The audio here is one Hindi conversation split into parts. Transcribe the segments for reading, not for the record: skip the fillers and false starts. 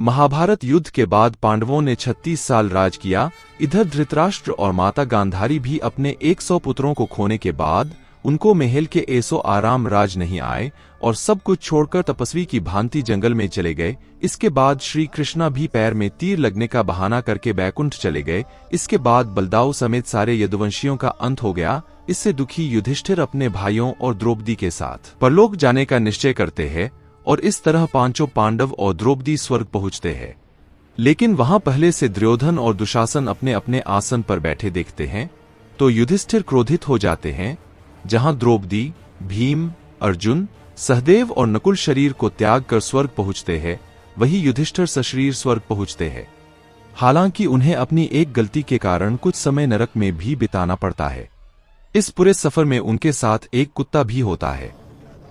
महाभारत युद्ध के बाद पांडवों ने 36 साल राज किया। इधर धृतराष्ट्र और माता गांधारी भी अपने 100 पुत्रों को खोने के बाद उनको महल के ऐसो आराम राज नहीं आए और सब कुछ छोड़कर तपस्वी की भांति जंगल में चले गए। इसके बाद श्री कृष्णा भी पैर में तीर लगने का बहाना करके बैकुंठ चले गए। इसके बाद बलदाऊ समेत सारे यदुवंशियों का अंत हो गया। इससे दुखी युधिष्ठिर अपने भाइयों और द्रौपदी के साथ परलोक जाने का निश्चय करते हैं और इस तरह पांचों पांडव और द्रौपदी स्वर्ग पहुंचते हैं। लेकिन वहां पहले से दुर्योधन और दुशासन अपने अपने आसन पर बैठे देखते हैं तो युधिष्ठिर क्रोधित हो जाते हैं। जहां द्रौपदी, भीम, अर्जुन, सहदेव और नकुल शरीर को त्याग कर स्वर्ग पहुंचते हैं, वही युधिष्ठिर सशरीर स्वर्ग पहुंचते हैं। हालांकि उन्हें अपनी एक गलती के कारण कुछ समय नरक में भी बिताना पड़ता है। इस पूरे सफर में उनके साथ एक कुत्ता भी होता है।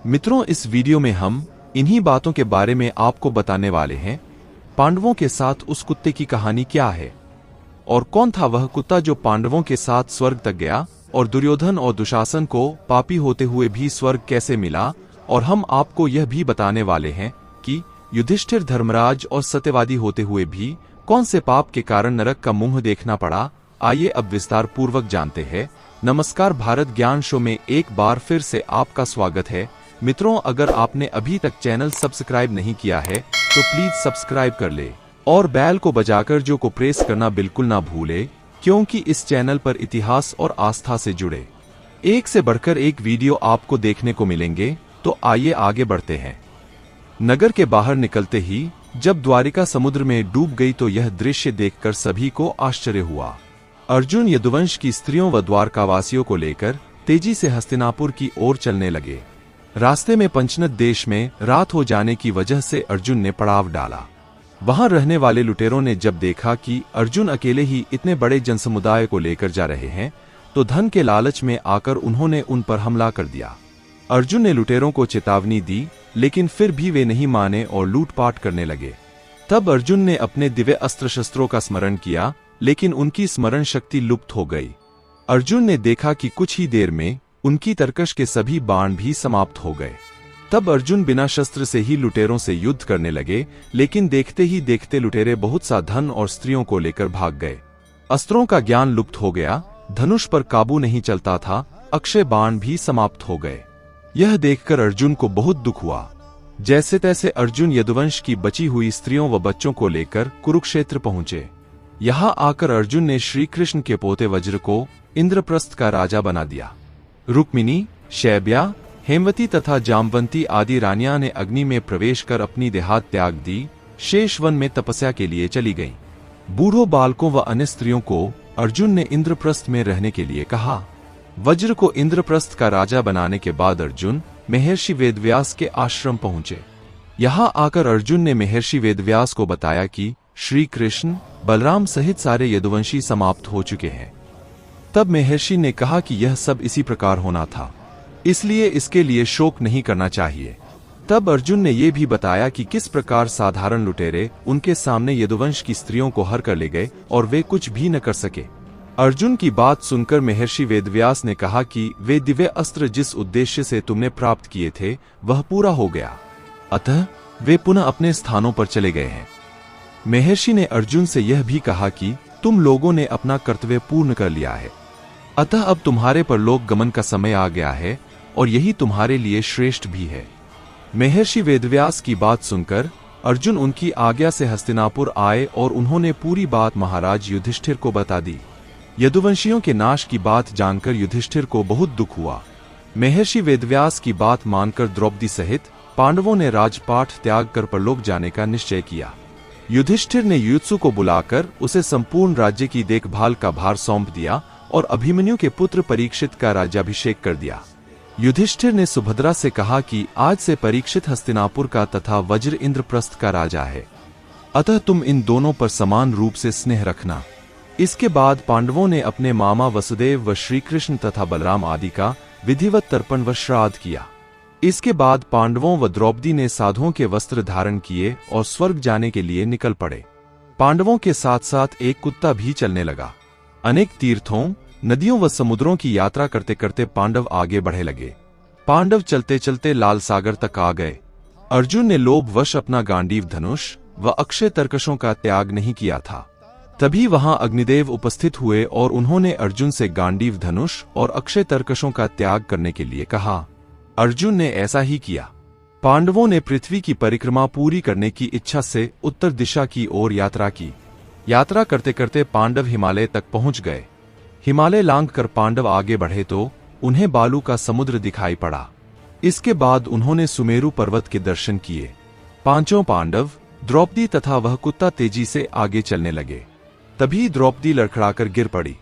मित्रों, इस वीडियो में हम इन्हीं बातों के बारे में आपको बताने वाले हैं। पांडवों के साथ उस कुत्ते की कहानी क्या है और कौन था वह कुत्ता जो पांडवों के साथ स्वर्ग तक गया और दुर्योधन और दुशासन को पापी होते हुए भी स्वर्ग कैसे मिला। और हम आपको यह भी बताने वाले हैं कि युधिष्ठिर धर्मराज और सत्यवादी होते हुए भी कौन से पाप के कारण नरक का मुंह देखना पड़ा। आइए अब विस्तार पूर्वक जानते हैं। नमस्कार, भारत ज्ञान शो में एक बार फिर से आपका स्वागत है। मित्रों, अगर आपने अभी तक चैनल सब्सक्राइब नहीं किया है तो प्लीज सब्सक्राइब कर ले और बेल को बजाकर जो को प्रेस करना बिल्कुल ना भूले, क्योंकि इस चैनल पर इतिहास और आस्था से जुड़े एक से बढ़कर एक वीडियो आपको देखने को मिलेंगे। तो आइए आगे बढ़ते हैं। नगर के बाहर निकलते ही जब द्वारिका समुद्र में डूब गई तो यह दृश्य देखकर सभी को आश्चर्य हुआ। अर्जुन यदुवंश की स्त्रियों व द्वारकावासियों को लेकर तेजी से हस्तिनापुर की ओर चलने लगे। रास्ते में पंचनद देश में रात हो जाने की वजह से अर्जुन ने पड़ाव डाला। वहां रहने वाले लुटेरों ने जब देखा कि अर्जुन अकेले ही इतने बड़े जनसमुदाय को लेकर जा रहे हैं तो धन के लालच में आकर उन्होंने उन पर हमला कर दिया। अर्जुन ने लुटेरों को चेतावनी दी, लेकिन फिर भी वे नहीं माने और लूटपाट करने लगे। तब अर्जुन ने अपने दिव्य अस्त्र शस्त्रों का स्मरण किया, लेकिन उनकी स्मरण शक्ति लुप्त हो गई। अर्जुन ने देखा कि कुछ ही देर में उनकी तरकश के सभी बाण भी समाप्त हो गए। तब अर्जुन बिना शस्त्र से ही लुटेरों से युद्ध करने लगे, लेकिन देखते ही देखते लुटेरे बहुत सा धन और स्त्रियों को लेकर भाग गए। अस्त्रों का ज्ञान लुप्त हो गया, धनुष पर काबू नहीं चलता था, अक्षय बाण भी समाप्त हो गए। यह देखकर अर्जुन को बहुत दुख हुआ। जैसे तैसे अर्जुन यदुवंश की बची हुई स्त्रियों व बच्चों को लेकर कुरुक्षेत्र पहुंचे। यहाँ आकर अर्जुन ने श्री कृष्ण के पोते वज्र को इंद्रप्रस्थ का राजा बना दिया। रुक्मिणी, शैब्या, हेमवती तथा जामवंती आदि रानियां ने अग्नि में प्रवेश कर अपनी देहात त्याग दी, शेष वन में तपस्या के लिए चली गईं। बूढ़ों, बालकों व अन्य स्त्रियों को अर्जुन ने इंद्रप्रस्थ में रहने के लिए कहा। वज्र को इंद्रप्रस्थ का राजा बनाने के बाद अर्जुन महर्षि वेदव्यास के आश्रम पहुंचे। यहाँ आकर अर्जुन ने महर्षि वेदव्यास को बताया कि श्री कृष्ण, बलराम सहित सारे यदुवंशी समाप्त हो चुके हैं। तब महर्षि ने कहा कि यह सब इसी प्रकार होना था, इसलिए इसके लिए शोक नहीं करना चाहिए। तब अर्जुन ने यह भी बताया कि किस प्रकार साधारण लुटेरे उनके सामने यदुवंश की स्त्रियों को हर कर ले गए और वे कुछ भी न कर सके। अर्जुन की बात सुनकर महर्षि वेदव्यास ने कहा कि वे दिव्य अस्त्र जिस उद्देश्य से तुमने प्राप्त किए थे वह पूरा हो गया, अतः वे पुनः अपने स्थानों पर चले गए हैं। महर्षि ने अर्जुन से यह भी कहा कि तुम लोगों ने अपना कर्तव्य पूर्ण कर लिया है, अतः अब तुम्हारे परलोक गमन का समय आ गया है और यही तुम्हारे लिए श्रेष्ठ भी है। महर्षि वेदव्यास की बात सुनकर अर्जुन उनकी आज्ञा से हस्तिनापुर आए और उन्होंने पूरी बात महाराज युधिष्ठिर को बता दी। यदुवंशियों के नाश की बात जानकर युधिष्ठिर को बहुत दुख हुआ। महर्षि वेदव्यास की बात मानकर द्रौपदी सहित पांडवों ने राजपाट त्याग कर परलोक जाने का निश्चय किया। युधिष्ठिर ने युत्सु को बुलाकर उसे संपूर्ण राज्य की देखभाल का भार सौंप दिया और अभिमन्यु के पुत्र परीक्षित का राज्याभिषेक कर दिया। युधिष्ठिर ने सुभद्रा से कहा कि आज से परीक्षित हस्तिनापुर का तथा वज्र इंद्रप्रस्थ का राजा है, अतः तुम इन दोनों पर समान रूप से स्नेह रखना। इसके बाद पांडवों ने अपने मामा वसुदेव व श्रीकृष्ण तथा बलराम आदि का विधिवत तर्पण व श्राद्ध किया। इसके बाद पांडवों व द्रौपदी ने साधुओं के वस्त्र धारण किए और स्वर्ग जाने के लिए निकल पड़े। पांडवों के साथ साथ एक कुत्ता भी चलने लगा। अनेक तीर्थों, नदियों व समुद्रों की यात्रा करते करते पांडव आगे बढ़े लगे। पांडव चलते चलते लाल सागर तक आ गए। अर्जुन ने लोभवश अपना गांडीव धनुष व अक्षय तर्कशों का त्याग नहीं किया था। तभी वहां अग्निदेव उपस्थित हुए और उन्होंने अर्जुन से गांडीव धनुष और अक्षय तर्कशों का त्याग करने के लिए कहा। अर्जुन ने ऐसा ही किया। पांडवों ने पृथ्वी की परिक्रमा पूरी करने की इच्छा से उत्तर दिशा की ओर यात्रा की। यात्रा करते करते पांडव हिमालय तक पहुंच गए। हिमालय लांघकर पांडव आगे बढ़े तो उन्हें बालू का समुद्र दिखाई पड़ा। इसके बाद उन्होंने सुमेरु पर्वत के दर्शन किए। पांचों पांडव, द्रौपदी तथा वह कुत्ता तेजी से आगे चलने लगे। तभी द्रौपदी लड़खड़ाकर गिर पड़ी।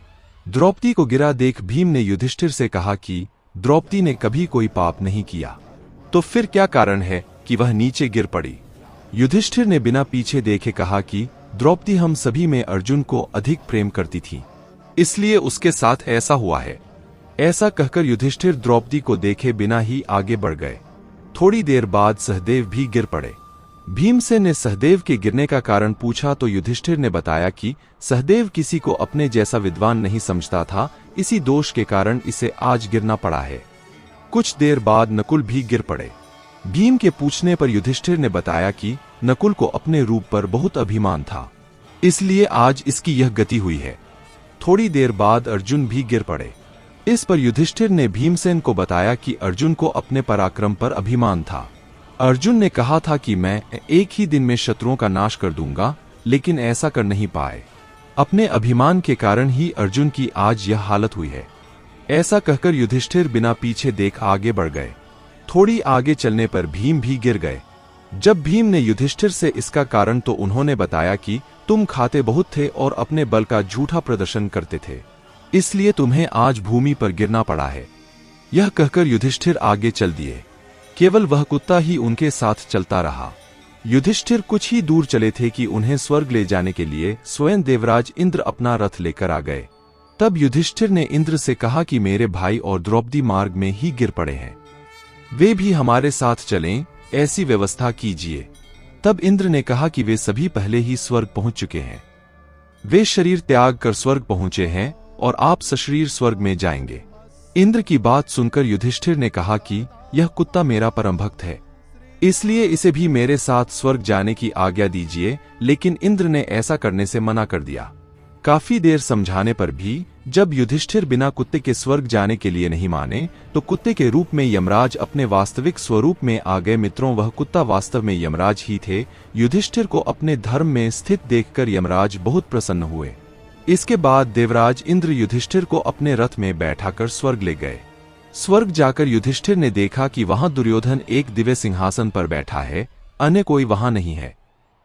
द्रौपदी को गिरा देख भीम ने युधिष्ठिर से कहा कि द्रौपदी ने कभी कोई पाप नहीं किया, तो फिर क्या कारण है कि वह नीचे गिर पड़ी। युधिष्ठिर ने बिना पीछे देखे कहा कि द्रौपदी हम सभी में अर्जुन को अधिक प्रेम करती थी, इसलिए उसके साथ ऐसा हुआ है। ऐसा कहकर युधिष्ठिर द्रौपदी को देखे बिना ही आगे बढ़ गए। थोड़ी देर बाद सहदेव भी गिर पड़े। भीमसेन ने सहदेव के गिरने का कारण पूछा तो युधिष्ठिर ने बताया कि सहदेव किसी को अपने जैसा विद्वान नहीं समझता था, इसी दोष के कारण इसे आज गिरना पड़ा है। कुछ देर बाद नकुल भी गिर पड़े। भीम के पूछने पर युधिष्ठिर ने बताया कि नकुल को अपने रूप पर बहुत अभिमान था, इसलिए आज इसकी यह गति हुई है। थोड़ी देर बाद अर्जुन भी गिर पड़े। इस पर युधिष्ठिर ने भीमसेन को बताया कि अर्जुन को अपने पराक्रम पर अभिमान था। अर्जुन ने कहा था कि मैं एक ही दिन में शत्रुओं का नाश कर दूंगा, लेकिन ऐसा कर नहीं पाए। अपने अभिमान के कारण ही अर्जुन की आज यह हालत हुई है। ऐसा कहकर युधिष्ठिर बिना पीछे देख आगे बढ़ गए। थोड़ी आगे चलने पर भीम भी गिर गए। जब भीम ने युधिष्ठिर से इसका कारण तो उन्होंने बताया कि तुम खाते बहुत थे और अपने बल का झूठा प्रदर्शन करते थे, इसलिए तुम्हें आज भूमि पर गिरना पड़ा है। यह कहकर युधिष्ठिर आगे चल दिए। केवल वह कुत्ता ही उनके साथ चलता रहा। युधिष्ठिर कुछ ही दूर चले थे कि उन्हें स्वर्ग ले जाने के लिए स्वयं देवराज इंद्र अपना रथ लेकर आ गए। तब युधिष्ठिर ने इंद्र से कहा कि मेरे भाई और द्रौपदी मार्ग में ही गिर पड़े हैं, वे भी हमारे साथ चलें, ऐसी व्यवस्था कीजिए। तब इंद्र ने कहा कि वे सभी पहले ही स्वर्ग पहुंच चुके हैं, वे शरीर त्याग कर स्वर्ग पहुंचे हैं और आप सशरीर स्वर्ग में जाएंगे। इंद्र की बात सुनकर युधिष्ठिर ने कहा कि यह कुत्ता मेरा परम भक्त है, इसलिए इसे भी मेरे साथ स्वर्ग जाने की आज्ञा दीजिए। लेकिन इंद्र ने ऐसा करने से मना कर दिया। काफी देर समझाने पर भी जब युधिष्ठिर बिना कुत्ते के स्वर्ग जाने के लिए नहीं माने, तो कुत्ते के रूप में यमराज अपने वास्तविक स्वरूप में आ गए। मित्रों, वह कुत्ता वास्तव में यमराज ही थे। युधिष्ठिर को अपने धर्म में स्थित देखकर यमराज बहुत प्रसन्न हुए। इसके बाद देवराज इंद्र युधिष्ठिर को अपने रथ में बैठाकर स्वर्ग ले गए। स्वर्ग जाकर युधिष्ठिर ने देखा कि वहां दुर्योधन एक दिव्य सिंहासन पर बैठा है, अन्य कोई वहां नहीं है।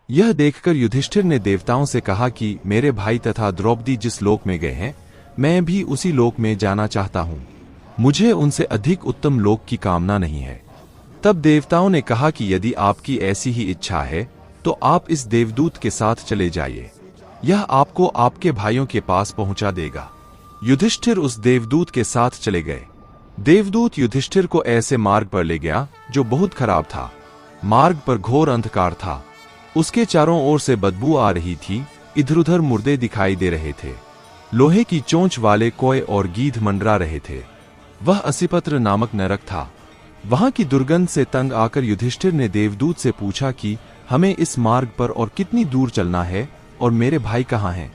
यह देखकर युधिष्ठिर ने देवताओं से कहा कि मेरे भाई तथा द्रौपदी जिस लोक में गए हैं, मैं भी उसी लोक में जाना चाहता हूं। मुझे उनसे अधिक उत्तम लोक की कामना नहीं है। तब देवताओं ने कहा कि यदि आपकी ऐसी ही इच्छा है तो आप इस देवदूत के साथ चले जाइए, यह आपको आपके भाइयों के पास पहुंचा देगा। युधिष्ठिर उस देवदूत के साथ चले गए। देवदूत युधिष्ठिर को ऐसे मार्ग पर ले गया जो बहुत खराब था। मार्ग पर घोर अंधकार था, उसके चारों ओर से बदबू आ रही थी, इधर उधर मुर्दे दिखाई दे रहे थे, लोहे की चोंच वाले कोए और गीध मंडरा रहे थे। वह असिपत्र नामक नरक था। वहां की दुर्गंध से तंग आकर युधिष्ठिर ने देवदूत से पूछा कि हमें इस मार्ग पर और कितनी दूर चलना है और मेरे भाई कहाँ हैं?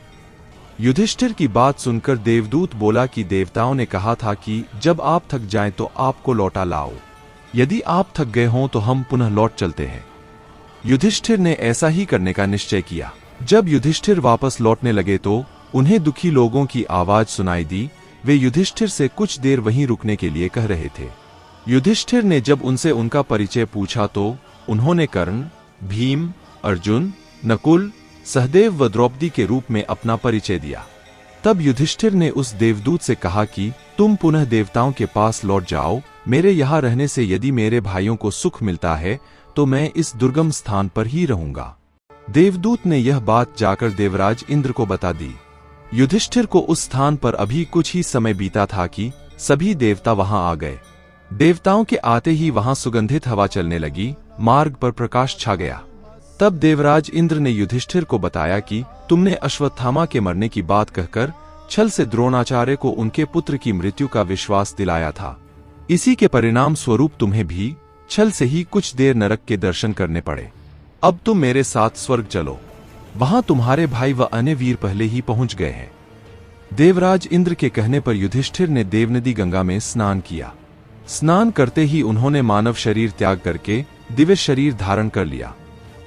युधिष्ठिर की बात सुनकर देवदूत बोला कि देवताओं ने कहा था कि जब आप थक जाएं तो आपको लौटा लाओ, यदि आप थक गए हों तो हम पुनः लौट चलते हैं। युधिष्ठिर ने ऐसा ही करने का निश्चय किया। जब युधिष्ठिर वापस लौटने लगे तो उन्हें दुखी लोगों की आवाज सुनाई दी। वे युधिष्ठिर से कुछ देर वहीं रुकने के लिए कह रहे थे। युधिष्ठिर ने जब उनसे उनका परिचय पूछा तो उन्होंने कर्ण, भीम, अर्जुन, नकुल, सहदेव व द्रौपदी के रूप में अपना परिचय दिया। तब युधिष्ठिर ने उस देवदूत से कहा कि तुम पुनः देवताओं के पास लौट जाओ। मेरे यहाँ रहने से यदि मेरे भाइयों को सुख मिलता है तो मैं इस दुर्गम स्थान पर ही रहूंगा। देवदूत ने यह बात जाकर देवराज इंद्र को बता दी। युधिष्ठिर को उस स्थान पर अभी कुछ ही समय बीता था कि सभी देवता वहां आ गए। देवताओं के आते ही वहां सुगंधित हवा चलने लगी, मार्ग पर प्रकाश छा गया। तब देवराज इंद्र ने युधिष्ठिर को बताया कि तुमने अश्वत्थामा के मरने की बात कहकर छल से द्रोणाचार्य को उनके पुत्र की मृत्यु का विश्वास दिलाया था। इसी के परिणाम स्वरूप तुम्हें भी छल से ही कुछ देर नरक के दर्शन करने पड़े। अब तुम मेरे साथ स्वर्ग चलो, वहां तुम्हारे भाई व अन्य वीर पहले ही पहुंच गए हैं। देवराज इंद्र के कहने पर युधिष्ठिर ने देवनदी गंगा में स्नान किया। स्नान करते ही उन्होंने मानव शरीर त्याग करके दिव्य शरीर धारण कर लिया।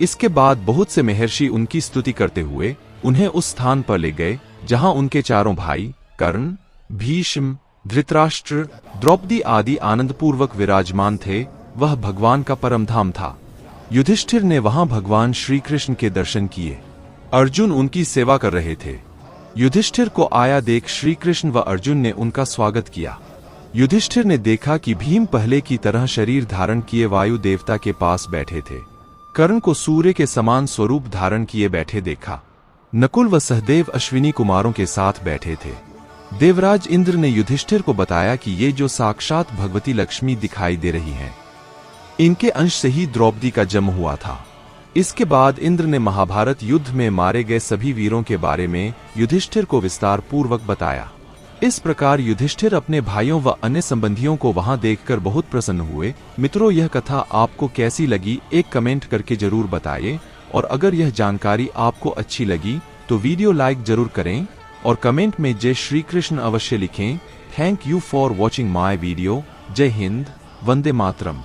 इसके बाद बहुत से महर्षि उनकी स्तुति करते हुए उन्हें उस स्थान पर ले गए जहां उनके चारों भाई कर्ण, भीष्म, धृतराष्ट्र, द्रौपदी आदि आनंदपूर्वक विराजमान थे। वह भगवान का परम धाम था। युधिष्ठिर ने वहां भगवान श्री कृष्ण के दर्शन किए। अर्जुन उनकी सेवा कर रहे थे। युधिष्ठिर को आया देख श्री कृष्ण व अर्जुन ने उनका स्वागत किया। युधिष्ठिर ने देखा कि भीम पहले की तरह शरीर धारण किए वायु देवता के पास बैठे थे। कर्ण को सूर्य के समान स्वरूप धारण किए बैठे देखा। नकुल व सहदेव अश्विनी कुमारों के साथ बैठे थे। देवराज इंद्र ने युधिष्ठिर को बताया कि ये जो साक्षात भगवती लक्ष्मी दिखाई दे रही हैं, इनके अंश से ही द्रौपदी का जन्म हुआ था। इसके बाद इंद्र ने महाभारत युद्ध में मारे गए सभी वीरों के बारे में युधिष्ठिर को विस्तार पूर्वक बताया। इस प्रकार युधिष्ठिर अपने भाइयों व अन्य संबंधियों को वहां देखकर बहुत प्रसन्न हुए। मित्रों, यह कथा आपको कैसी लगी एक कमेंट करके जरूर बताइए, और अगर यह जानकारी आपको अच्छी लगी तो वीडियो लाइक जरूर करें और कमेंट में जय श्री कृष्ण अवश्य लिखें। Thank you for watching my video. जय हिंद, वंदे मातरम।